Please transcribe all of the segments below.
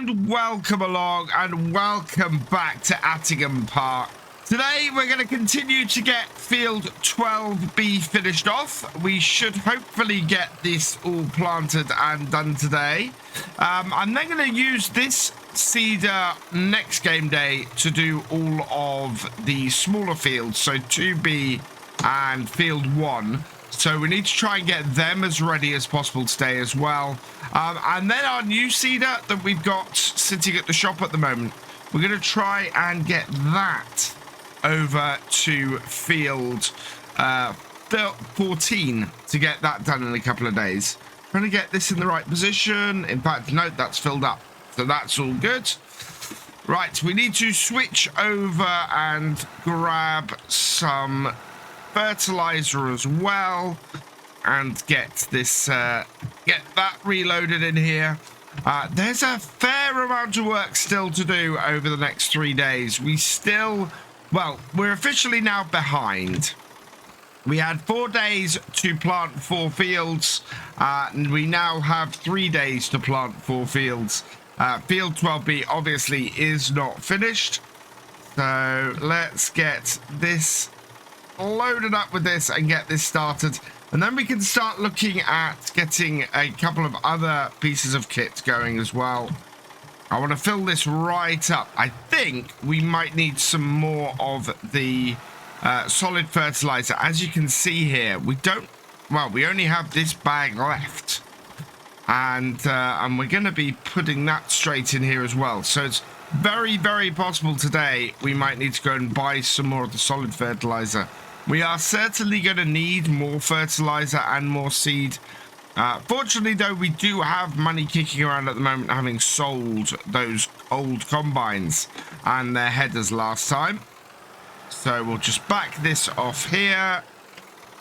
and welcome along and welcome back to Attingham Park. Today we're going to continue to get field 12B finished off. We should hopefully get this all planted and done today. I'm then going to use this seeder next game day to do all of the smaller fields, so 2B and field 1. So we need to try and get them as ready as possible today as well. And then our new seeder that we've got sitting at the shop at the moment, we're going to try and get that over to field 14 to get that done in a couple of days. Trying to get this in the right position. In fact, no, that's filled up. So that's all good. Right, we need to switch over and grab some fertilizer as well and get this get that reloaded in here. There's a fair amount of work still to do over the next 3 days. We're officially now behind. We had 4 days to plant 4 fields, and we now have 3 days to plant 4 fields. Field 12B obviously is not finished, so let's get this loaded up with this and get this started, and then we can start looking at getting a couple of other pieces of kit going as well. I want to fill this right up. I think we might need some more of the solid fertilizer. As you can see here, we only have this bag left, and we're going to be putting that straight in here as well. So it's very, very possible today we might need to go and buy some more of the solid fertilizer. We are certainly going to need more fertilizer and more seed. Fortunately, though, we do have money kicking around at the moment, having sold those old combines and their headers last time. So we'll just back this off here,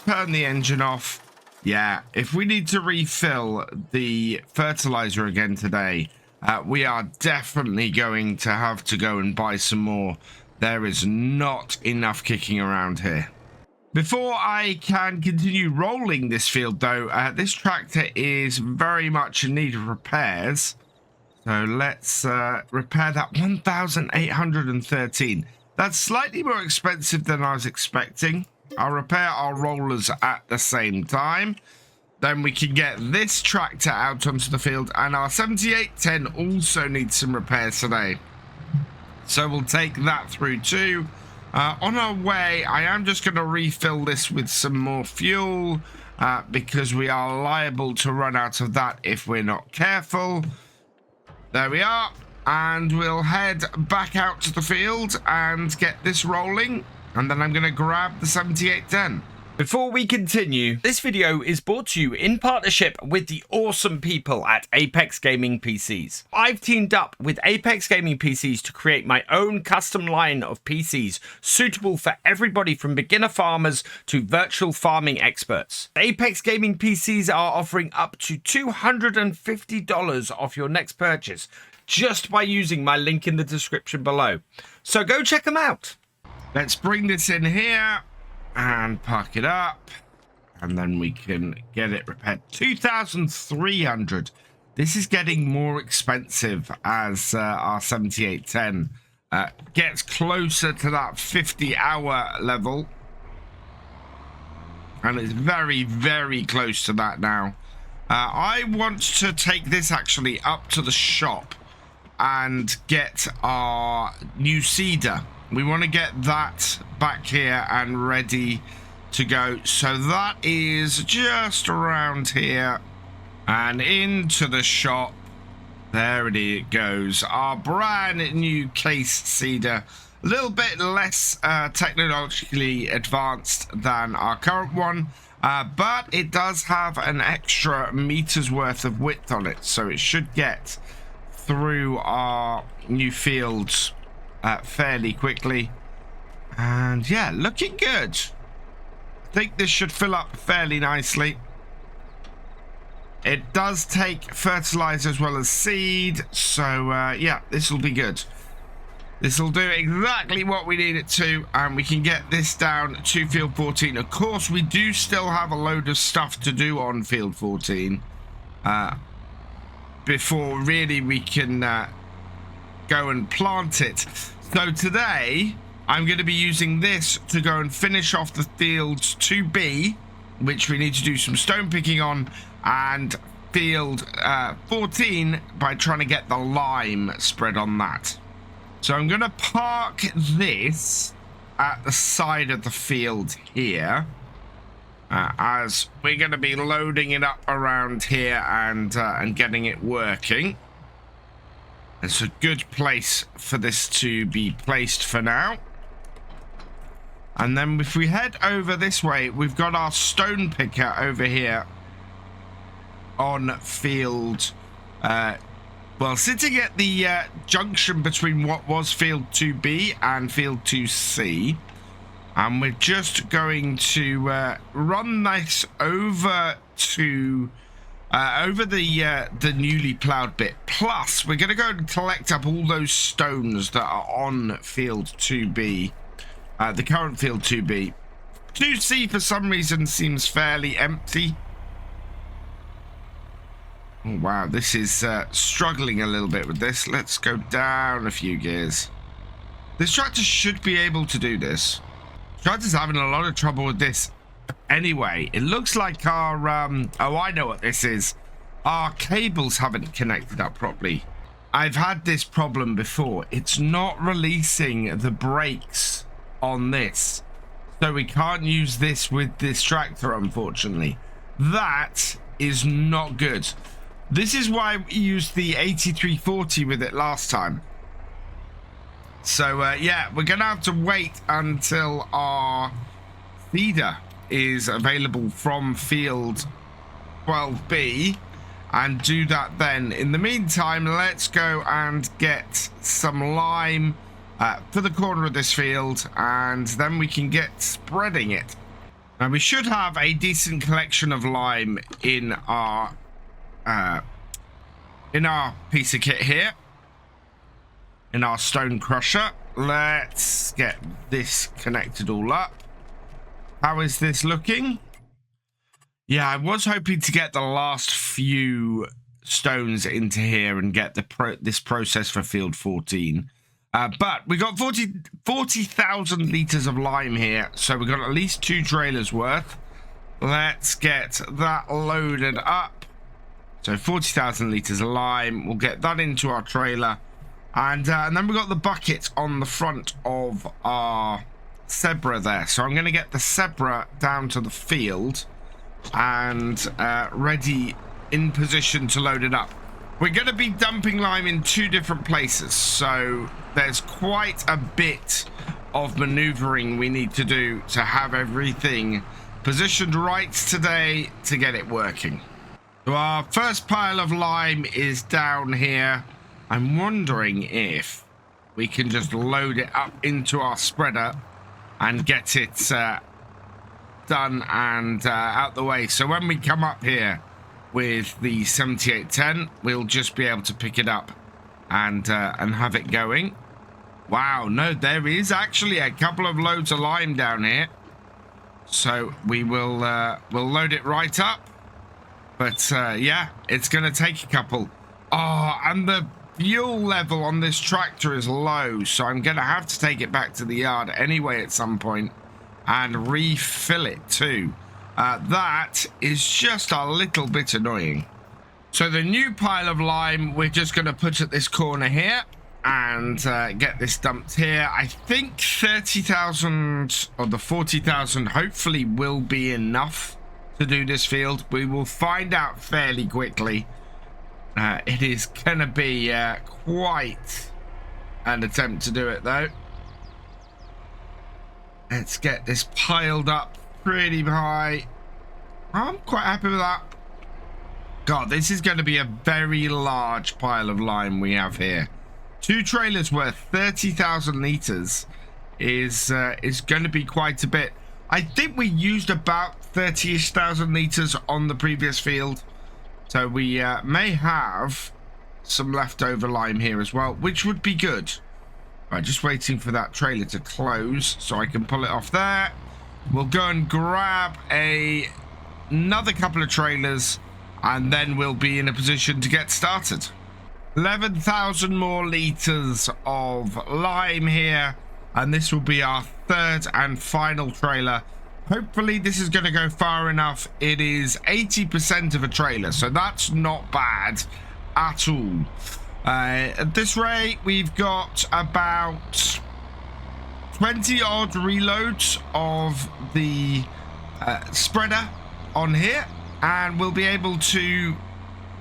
turn the engine off. Yeah, if we need to refill the fertilizer again today, we are definitely going to have to go and buy some more. There is not enough kicking around here. Before I can continue rolling this field, though, this tractor is very much in need of repairs. So let's repair that 1,813. That's slightly more expensive than I was expecting. I'll repair our rollers at the same time. Then we can get this tractor out onto the field. And our 7810 also needs some repairs today. So we'll take that through too. On our way, I am just going to refill this with some more fuel because we are liable to run out of that if we're not careful. There we are. And we'll head back out to the field and get this rolling. And then I'm going to grab the 7810. Before we continue, this video is brought to you in partnership with the awesome people at Apex Gaming PCs. I've teamed up with Apex Gaming PCs to create my own custom line of PCs suitable for everybody from beginner farmers to virtual farming experts. Apex Gaming PCs are offering up to $250 off your next purchase just by using my link in the description below. So go check them out. Let's bring this in here and park it up, and then we can get it repaired. 2,300. This is getting more expensive as our 7810 gets closer to that 50-hour level, and it's very, very close to that now. I want to take this actually up to the shop and get our new seeder. We want to get that back here and ready to go. So that is just around here and into the shop. There it goes. Our brand new case seeder. A little bit less technologically advanced than our current one. But it does have an extra meter's worth of width on it. So it should get through our new fields fairly quickly, and yeah, looking good. I think this should fill up fairly nicely. It does take fertilizer as well as seed, so yeah, this will be good. This will do exactly what we need it to, and we can get this down to field 14. Of course, we do still have a load of stuff to do on field 14 before really we can go and plant it. So today I'm going to be using this to go and finish off the fields 2B, which we need to do some stone picking on, and field 14 by trying to get the lime spread on that. So I'm going to park this at the side of the field here, as we're going to be loading it up around here and getting it working. It's a good place for this to be placed for now. And then if we head over this way, we've got our stone picker over here on field, well, sitting at the junction between what was field 2B and field 2C. And we're just going to run this over to over the newly plowed bit. Plus, we're going to go and collect up all those stones that are on field 2B, the current field 2B. 2C for some reason seems fairly empty. Oh, wow, this is struggling a little bit with this. Let's go down a few gears. This tractor should be able to do this. Tractor's having a lot of trouble with this anyway. It looks like our oh, I know what this is. Our cables haven't connected up properly. I've had this problem before. It's not releasing the brakes on this, so we can't use this with this tractor, unfortunately. That is not good. This is why we used the 8340 with it last time. So yeah, we're gonna have to wait until our feeder is available from field 12B and do that then. In the meantime, let's go and get some lime for the corner of this field, and then we can get spreading it. Now we should have a decent collection of lime in our piece of kit here, in our stone crusher. Let's get this connected all up. How is this looking? Yeah, I was hoping to get the last few stones into here and get this process for field 14. But we got 40,000 litres of lime here, so we got at least 2 trailers worth. Let's get that loaded up. So 40,000 litres of lime. We'll get that into our trailer. And then we've got the bucket on the front of our zebra there. So I'm going to get the zebra down to the field and ready in position to load it up. We're going to be dumping lime in 2 different places, so there's quite a bit of maneuvering we need to do to have everything positioned right today to get it working. So our first pile of lime is down here. I'm wondering if we can just load it up into our spreader and get it done and out the way. So when we come up here with the 7810, we'll just be able to pick it up and have it going. Wow, no, there is actually a couple of loads of lime down here. So we will we'll load it right up. But yeah, it's going to take a couple. Oh, and the fuel level on this tractor is low, so I'm going to have to take it back to the yard anyway at some point and refill it too. That is just a little bit annoying. So the new pile of lime we're just going to put at this corner here and get this dumped here. I think 30,000 or the 40,000 hopefully will be enough to do this field. We will find out fairly quickly. It is going to be quite an attempt to do it though. Let's get this piled up pretty high. I'm quite happy with that. God, this is going to be a very large pile of lime we have here. 2 trailers worth 30,000 litres is going to be quite a bit. I think we used about 30-ish thousand litres on the previous field. So we may have some leftover lime here as well, which would be good. Right, just waiting for that trailer to close so I can pull it off there. We'll go and grab another couple of trailers and then we'll be in a position to get started. 11,000 more litres of lime here, and this will be our third and final trailer. Hopefully this is going to go far enough. It is 80% of a trailer, so that's not bad at all. At this rate, we've got about 20 odd reloads of the spreader on here, and we'll be able to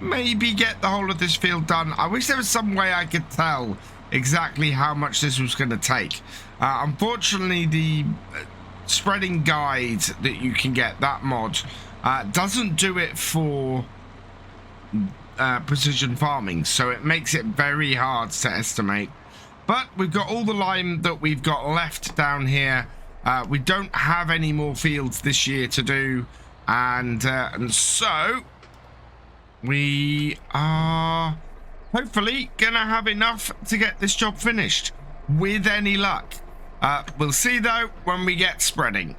maybe get the whole of this field done. I wish there was some way I could tell exactly how much this was going to take. Unfortunately, the spreading guide that you can get, that mod, doesn't do it for precision farming, so it makes it very hard to estimate. But we've got all the lime that we've got left down here. We don't have any more fields this year to do, and so we are hopefully gonna have enough to get this job finished with any luck. We'll see though when we get spreading.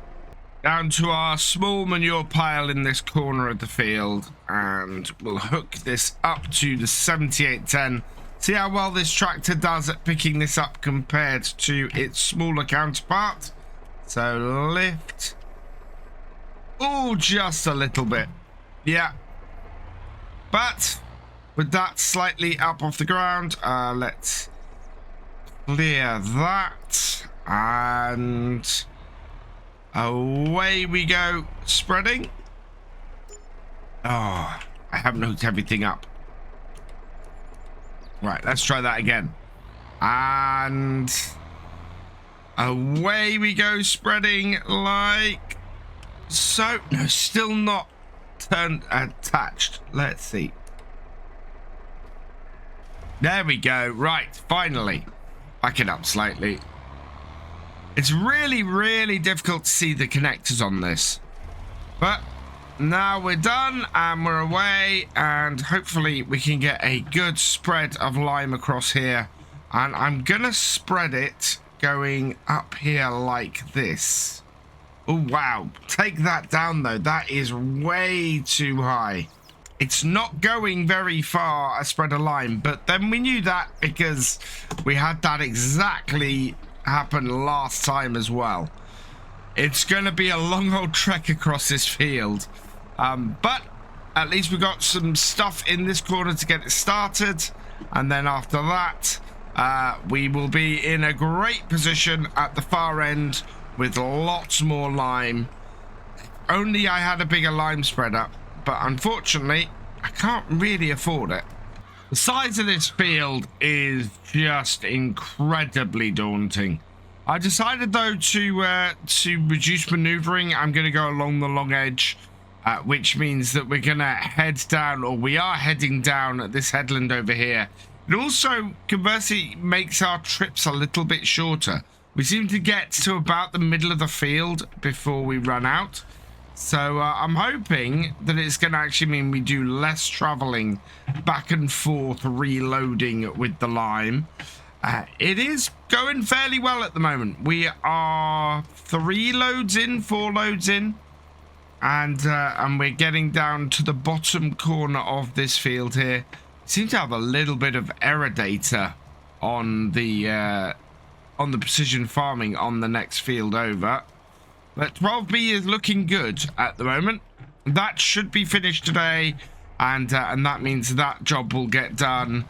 Down to our small manure pile in this corner of the field, and we'll hook this up to the 7810. See how well this tractor does at picking this up compared to its smaller counterpart. So lift. Oh, just a little bit. Yeah. But with that slightly up off the ground, let's clear that. And away we go, spreading. Oh, I haven't hooked everything up. Right, let's try that again. And away we go, spreading like so. No, still not turned attached. Let's see. There we go. Right, finally. Back it up slightly. It's really, really difficult to see the connectors on this. But now we're done and we're away, and hopefully we can get a good spread of lime across here. And I'm gonna spread it going up here like this. Oh wow, take that down though. That is way too high. It's not going very far, a spread of lime, but then we knew that because we had that exactly happen last time as well. It's going to be a long old trek across this field, but at least we got some stuff in this corner to get it started, and then after that we will be in a great position at the far end with lots more lime. Only I had a bigger lime spreader, but unfortunately I can't really afford it. The size of this field is just incredibly daunting. I decided though to reduce maneuvering. I'm going to go along the long edge, which means that we're going to head down, or we are heading down at this headland over here. It also conversely makes our trips a little bit shorter. We seem to get to about the middle of the field before we run out. So I'm hoping that it's going to actually mean we do less traveling back and forth reloading with the lime. It is going fairly well at the moment. We are 3 loads in, 4 loads in, and we're getting down to the bottom corner of this field here. Seem to have a little bit of error data on the precision farming on the next field over. But 12B is looking good at the moment. That should be finished today, and that means that job will get done.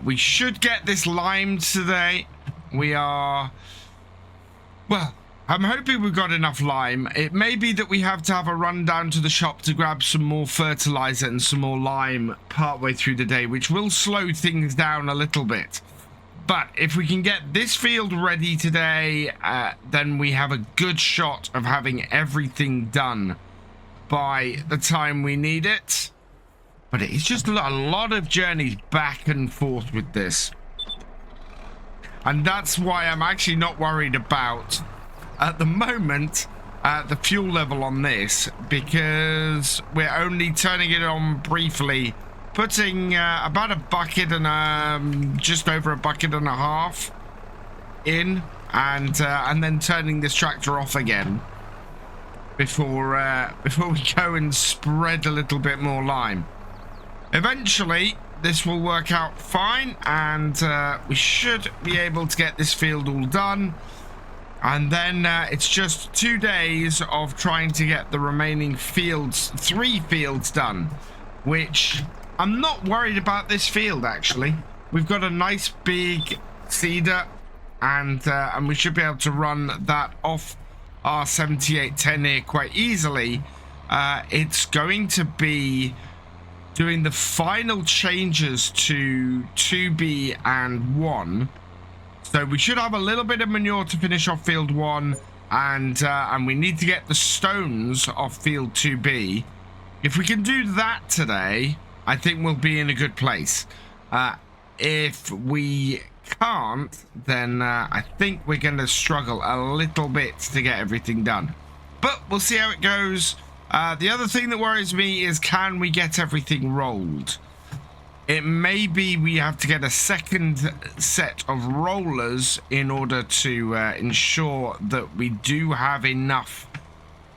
We should get this limed today. We are... Well, I'm hoping we've got enough lime. It may be that we have to have a run down to the shop to grab some more fertilizer and some more lime partway through the day, which will slow things down a little bit. But if we can get this field ready today, then we have a good shot of having everything done by the time we need it. But it's just a lot of journeys back and forth with this. And that's why I'm actually not worried about, at the moment, the fuel level on this, because we're only turning it on briefly, putting about a bucket and just over a bucket and a half in, and then turning this tractor off again before we go and spread a little bit more lime. Eventually this will work out fine, and we should be able to get this field all done. And then it's just 2 days of trying to get the remaining fields, 3 fields done, which I'm not worried about this field, actually. We've got a nice big cedar, and we should be able to run that off our 7810 here quite easily. It's going to be doing the final changes to 2B and 1. So we should have a little bit of manure to finish off field 1, and we need to get the stones off field 2B. If we can do that today, I think we'll be in a good place. If we can't, then I think we're going to struggle a little bit to get everything done. But we'll see how it goes. The other thing that worries me is, can we get everything rolled? It may be we have to get a second set of rollers in order to ensure that we do have enough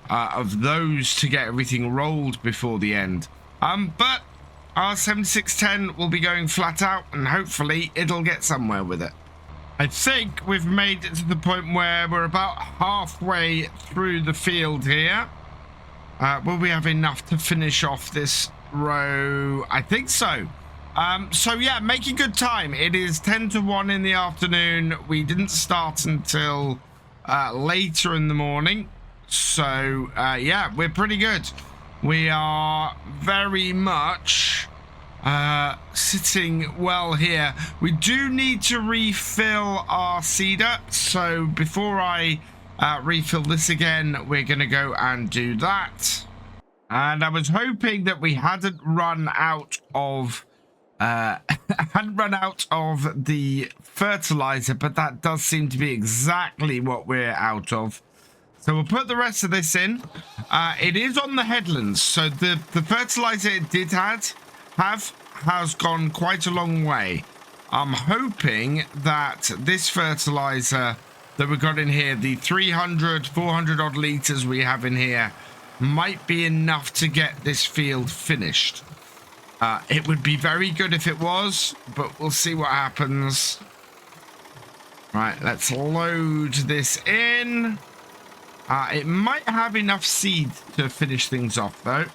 of those to get everything rolled before the end. But our 7610 will be going flat out, and hopefully it'll get somewhere with it. I think we've made it to the point where we're about halfway through the field here. Will we have enough to finish off this row? I think so. So yeah, making good time. It is 10 to 1 in the afternoon. We didn't start until later in the morning. So yeah, we're pretty good. We are very much sitting well here. We do need to refill our cedar. So before I refill this again, we're going to go and do that. And I was hoping that we hadn't run out of the fertilizer, but that does seem to be exactly what we're out of. So we'll put the rest of this in. It is on the headlands, so the fertilizer it did have has gone quite a long way. I'm hoping that this fertilizer that we got in here, the 300, 400 odd liters we have in here, might be enough to get this field finished. It would be very good if it was, but we'll see what happens. Right, let's load this in. It might have enough seed to finish things off, though.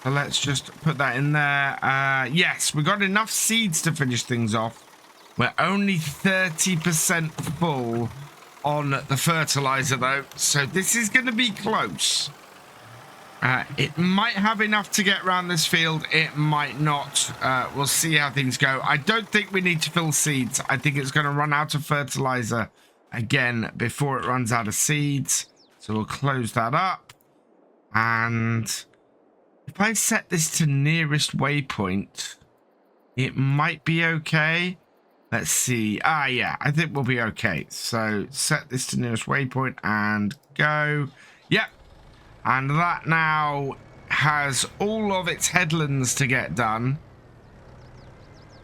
So let's just put that in there. Yes, we got enough seeds to finish things off. We're only 30% full on the fertilizer, though, so this is going to be close. It might have enough to get around this field. It might not. We'll see how things go. I don't think we need to fill seeds. I think it's going to run out of fertilizer again before it runs out of seeds. So we'll close that up. And if I set this to nearest waypoint, it might be okay. Let's see. Yeah, I think we'll be okay. So set this to nearest waypoint and go. Yep. And that now has all of its headlands to get done.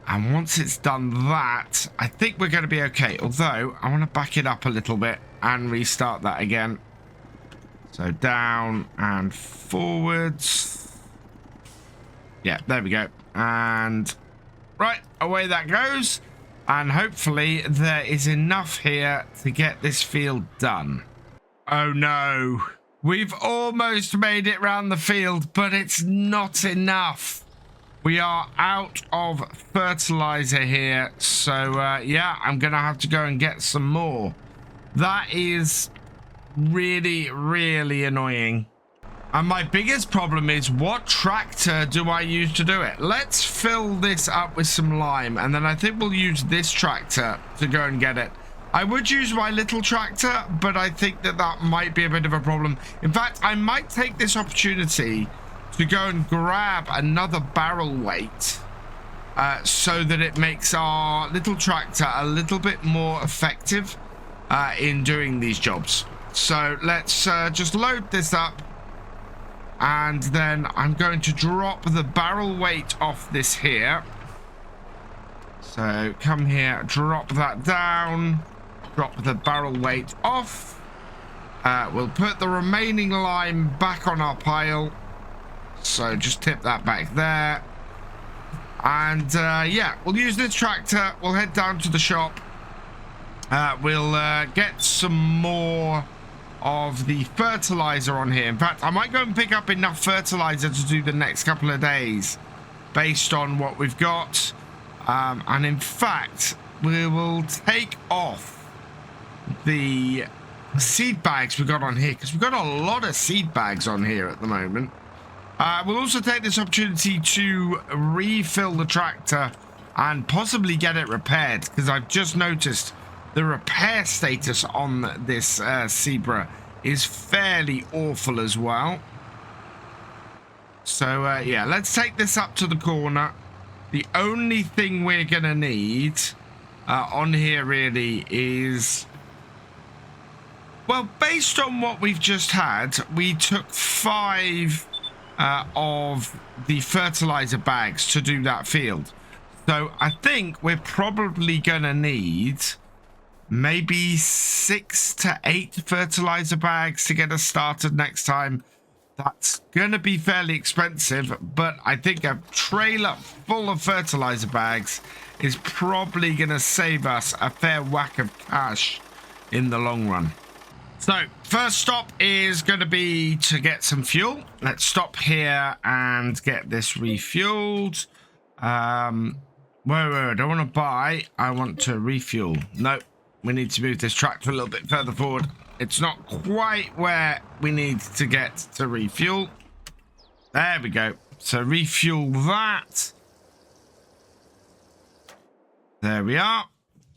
And once it's done that, I think we're going to be okay. Although, I want to back it up a little bit and restart that again. So down and forwards. Yeah, there we go. And right, away that goes. And hopefully there is enough here to get this field done. Oh no. We've almost made it round the field, but it's not enough. We are out of fertilizer here. So, yeah, I'm going to have to go and get some more. That is really, really annoying. And my biggest problem is, what tractor do I use to do it? Let's fill this up with some lime, and then I think we'll use this tractor to go and get it. I would use my little tractor, but I think that that might be a bit of a problem. In fact, I might take this opportunity to go and grab another barrel weight so that it makes our little tractor a little bit more effective in doing these jobs. So let's just load this up, and then I'm going to drop the barrel weight off this here. So come here, drop that down. Drop the barrel weight off. We'll put the remaining lime back on our pile. So just tip that back there. And yeah, we'll use this tractor. We'll head down to the shop. We'll get some more of the fertilizer on here. In fact, I might go and pick up enough fertilizer to do the next couple of days based on what we've got. And in fact, we will take off the seed bags we got on here, because we've got a lot of seed bags on here at the moment. We'll also take this opportunity to refill the tractor and possibly get it repaired, because I've just noticed the repair status on this Zebra is fairly awful as well. So yeah, let's take this up to the corner. The only thing we're gonna need on here really is, well, based on what we've just had, we took 5 of the fertilizer bags to do that field. So I think we're probably gonna need maybe 6 to 8 fertilizer bags to get us started next time. That's gonna be fairly expensive, but I think a trailer full of fertilizer bags is probably gonna save us a fair whack of cash in the long run. So first stop is going to be to get some fuel. Let's stop here and get this refueled. Wait, I don't want to buy. I want to refuel. No, we need to move this tractor a little bit further forward. It's not quite where we need to get to refuel. There we go. So refuel that. There we are.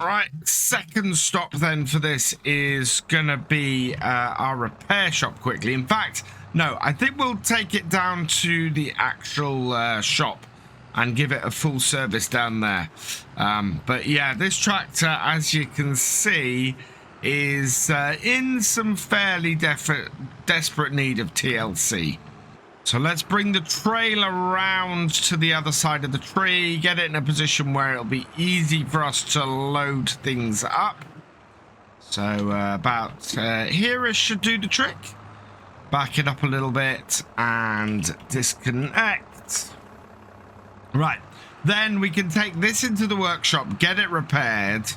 Right, second stop then for this is gonna be our repair shop quickly. In fact, no, I think we'll take it down to the actual shop and give it a full service down there. But yeah, this tractor, as you can see, is in some fairly desperate need of TLC. So let's bring the trailer round to the other side of the tree, get it in a position where it'll be easy for us to load things up. So about here should do the trick. Back it up a little bit and disconnect. Right, then we can take this into the workshop, get it repaired,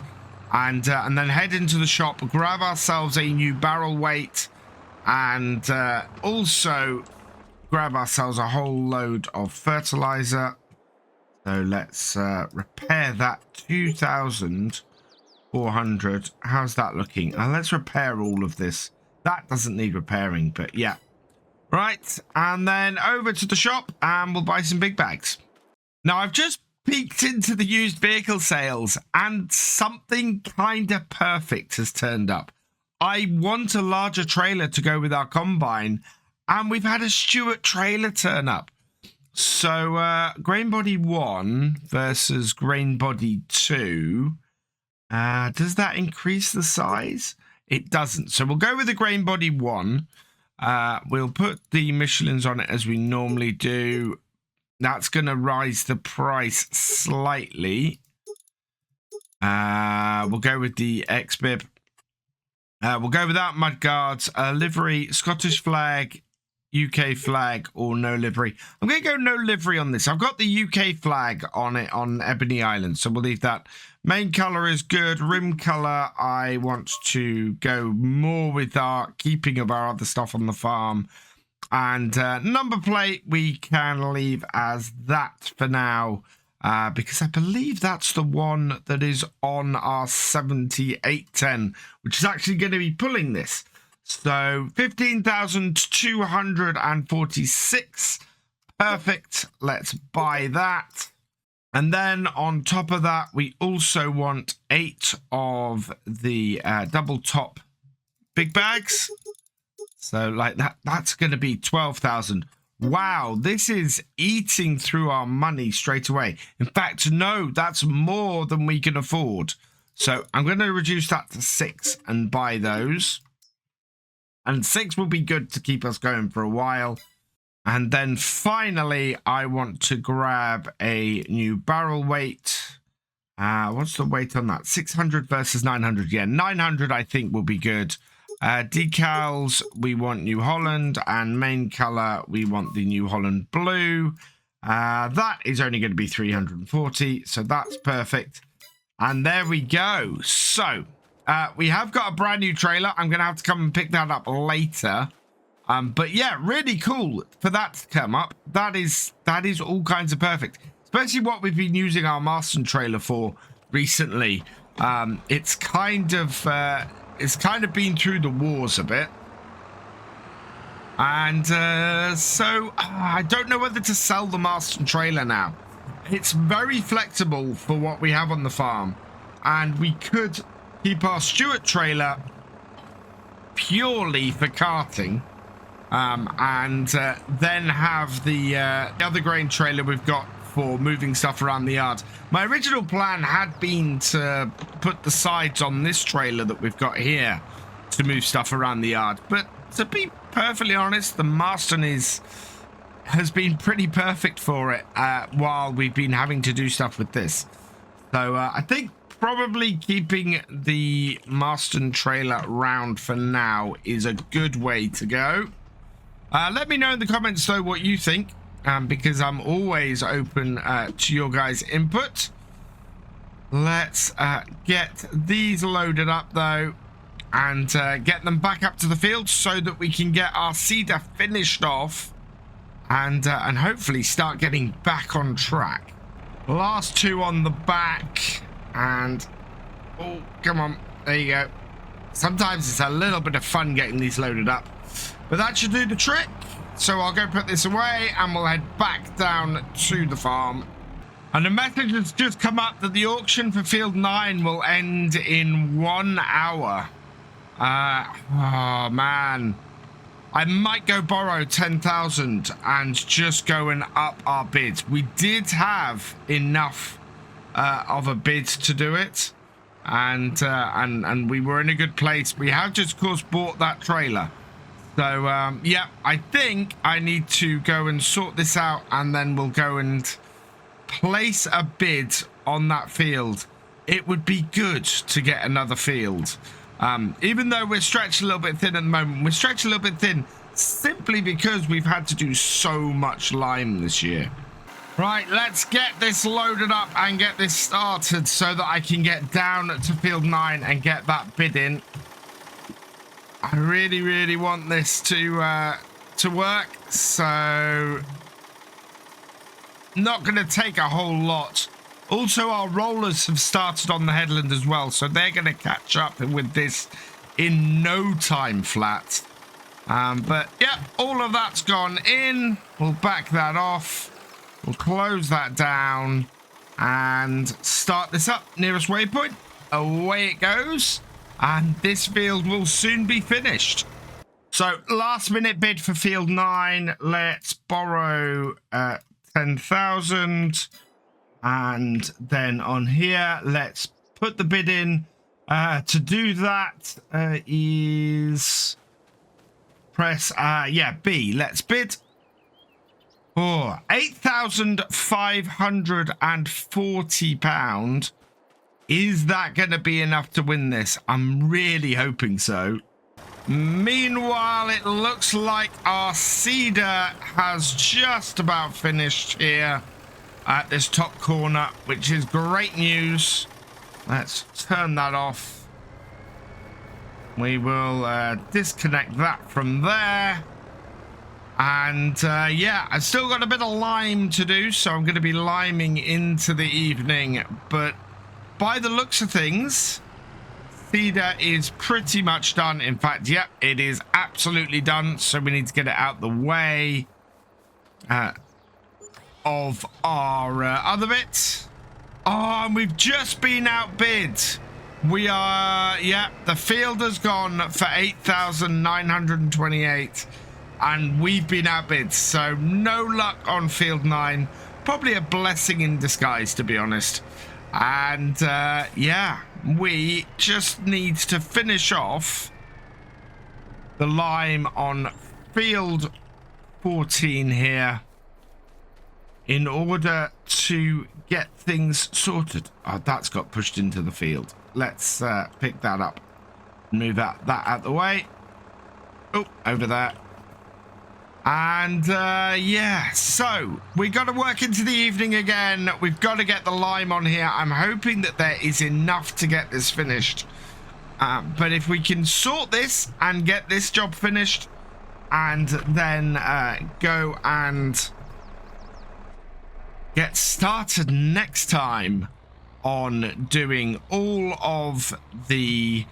and then head into the shop, grab ourselves a new barrel weight, and also grab ourselves a whole load of fertilizer. So let's repair that. 2,400. How's that looking? Let's repair all of this. That doesn't need repairing, but yeah. Right, and then over to the shop and we'll buy some big bags. Now I've just peeked into the used vehicle sales and something kind of perfect has turned up. I want a larger trailer to go with our combine, and we've had a Stewart trailer turn up. So Grain Body 1 versus Grain Body 2. Does that increase the size? It doesn't. So we'll go with the Grain Body 1. We'll put the Michelins on it as we normally do. That's going to rise the price slightly. We'll go with the X-Bib. We'll go without mudguards, livery, Scottish flag, UK flag, or no livery. I'm going to go no livery on this. I've got the UK flag on it on Ebony Island, so we'll leave that. Main colour is good. Rim colour, I want to go more with our keeping of our other stuff on the farm. And number plate, we can leave as that for now. Because I believe that's the one that is on our 7810, which is actually going to be pulling this. So 15,246. Perfect. Let's buy that. And then on top of that, we also want 8 of the double top big bags. So like that's going to be 12,000. Wow, this is eating through our money straight away. In fact, no, that's more than we can afford. So I'm going to reduce that to 6 and buy those. And 6 will be good to keep us going for a while. And then finally, I want to grab a new barrel weight. What's the weight on that? 600 versus 900. Yeah, 900 I think will be good. Decals, we want New Holland, and main color, we want the New Holland blue. That is only going to be 340, so that's perfect. And there we go. So we have got a brand new trailer. I'm going to have to come and pick that up later. But yeah, really cool for that to come up. That is all kinds of perfect, especially what we've been using our Marston trailer for recently. It's kind of been through the wars a bit. And so I don't know whether to sell the Marston trailer now. It's very flexible for what we have on the farm, and we could keep our Stuart trailer purely for carting, and then have the other grain trailer we've got for moving stuff around the yard. My original plan had been to put the sides on this trailer that we've got here to move stuff around the yard, but to be perfectly honest, the Marston has been pretty perfect for it while we've been having to do stuff with this. So I think probably keeping the Marston trailer round for now is a good way to go. Let me know in the comments though what you think, because I'm always open to your guys' input. Let's get these loaded up though, and get them back up to the field so that we can get our seeder finished off, and hopefully start getting back on track. Last two on the back, and oh, come on, there you go. Sometimes it's a little bit of fun getting these loaded up, but that should do the trick. So I'll go put this away and we'll head back down to the farm. And a message has just come up that the auction for Field 9 will end in 1 hour. Oh man, I might go borrow 10,000 and just go and up our bids. We did have enough of a bid to do it, and we were in a good place. We have just, of course, bought that trailer. So yeah, I think I need to go and sort this out, and then we'll go and place a bid on that field. It would be good to get another field. Even though we're stretched a little bit thin at the moment, we're stretched a little bit thin simply because we've had to do so much lime this year. Right, let's get this loaded up and get this started so that I can get down to Field 9 and get that bid in. I really, really want this to work, so not going to take a whole lot. Also, our rollers have started on the headland as well, so they're going to catch up with this in no time flat. But yeah, all of that's gone in. We'll back that off. We'll close that down and start this up. Nearest waypoint. Away it goes. And this field will soon be finished. So last minute bid for Field 9. Let's borrow 10,000. And then on here, let's put the bid in. To do that is press, yeah, B. Let's bid. Oh, £8,540. Is that going to be enough to win this? I'm really hoping so. Meanwhile, it looks like our seeder has just about finished here at this top corner, which is great news. Let's turn that off. We will disconnect that from there. And yeah, I've still got a bit of lime to do, so I'm going to be liming into the evening. But by the looks of things, seeder is pretty much done. In fact, yep, it is absolutely done. So we need to get it out the way of our other bits. Oh, and we've just been outbid. We are, yeah, the field has gone for 8,928, and we've been outbid. So no luck on Field 9. Probably a blessing in disguise, to be honest. And yeah, we just need to finish off the lime on Field 14 here in order to get things sorted. Oh, that's got pushed into the field. Let's pick that up. Move that out the way. Oh, over there. And yeah, so we got to work into the evening again. We've got to get the lime on here. I'm hoping that there is enough to get this finished. But if we can sort this and get this job finished and then go and get started next time on doing all of the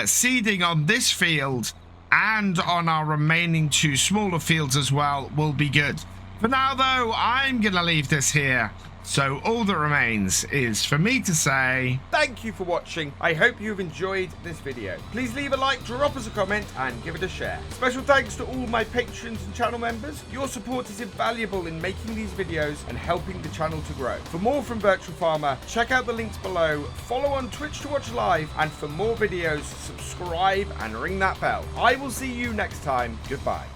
seeding on this field and on our remaining 2 smaller fields as well, will be good. For now though, I'm gonna leave this here, so all that remains is for me to say thank you for watching. I hope you've enjoyed this video. Please leave a like, drop us a comment, and give it a share. Special thanks to all my patrons and channel members. Your support is invaluable in making these videos and helping the channel to grow. For more from Virtual Farmer, check out the links below, follow on Twitch to watch live, and for more videos, subscribe and ring that bell. I will see you next time. Goodbye.